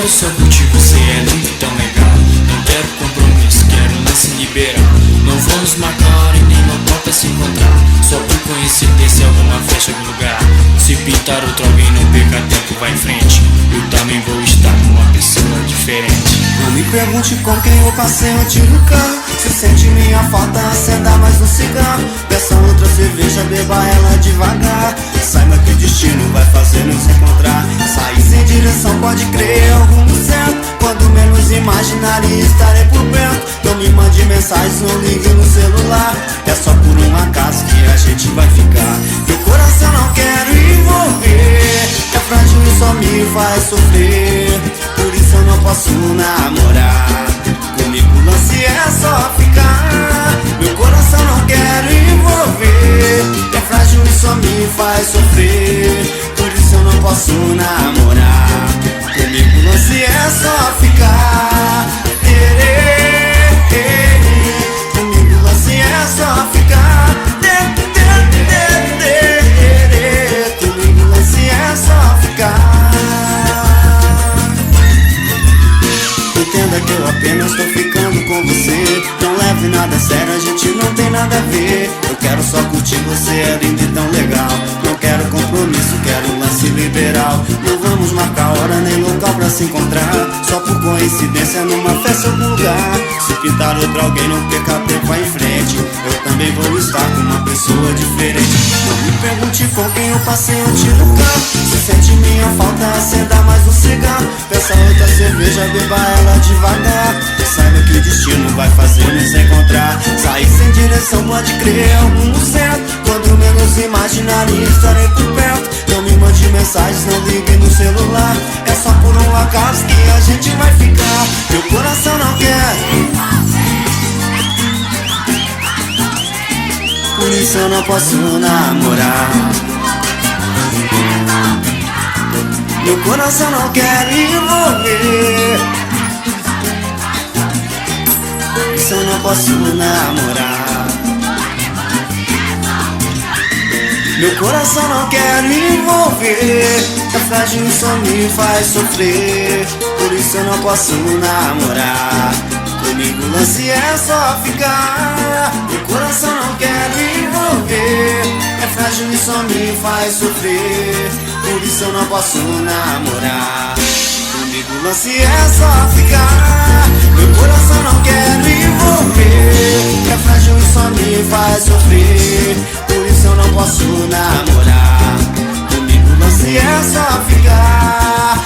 quero só curtir, você é lindo e tão legal. Não quero compromisso, quero lance liberal. Não vamos marcar e nem não toca se encontrar. Só por coincidência, alguma festa, algum lugar. Se pintar outro alguém, não perca tempo, vai em frente. Eu também vou estar com uma pessoa diferente. Não me pergunte com quem eu passei o tiro no carro. Se sente minha falta, acenda mais um cigarro. Peça outra cerveja, beba ela devagar. Saiba que o destino vai fazer nos encontrar. Sair sem direção, pode crer, é o rumo certo. Quando menos imaginar e estarei por perto. Não me mande mensagens, não ligue no celular. É só por um acaso que a gente vai ficar. Meu coração não quero envolver. É frágil e só me faz sofrer. Por isso eu não posso namorar. Comigo o lance é só ficar. Meu coração não quero envolver. É frágil e só me faz sofrer. Por isso eu não posso namorar. Comigo o lance é só ficar. Comigo o lance é só ficar. Comigo o lance é só ficar. Entenda que eu apenas tô ficando com você. Não leve nada a sério, a gente não tem nada a ver. Eu quero só curtir, você é lindo e tão legal. Não quero compromisso, quero um lance liberal. Não vamos marcar hora nem local pra se encontrar. Só por coincidência numa festa ou algum lugar. Se pintar outro alguém, não perca tempo, vai em frente. Eu também vou estar com uma pessoa diferente. Não me pergunte com quem eu passei um tiro no carro. Se sente minha falta, acenda mais um cigarro. Peça outra cerveja, beba ela devagar. Saiba que o destino vai fazer nos encontrar. Sair sem direção, pode crer, é o rumo certo. Quando menos imaginar e estarei por perto. Não me mande mensagens, não ligue no celular. É só por um acaso que a gente vai ficar. Meu coração não quer. Por isso eu não posso namorar. Meu coração não quer envolver. Por isso eu não posso namorar. Meu coração não quer envolver. É frágil e só me faz sofrer. Por isso eu não posso namorar. Comigo o lance é só ficar. Meu coração não quer envolver. É frágil e só me faz sofrer. Por isso eu não posso namorar. Comigo o lance é só ficar. Meu coração não quer envolver. É frágil e só me faz sofrer. Por isso eu não posso namorar. Comigo o lance é só ficar.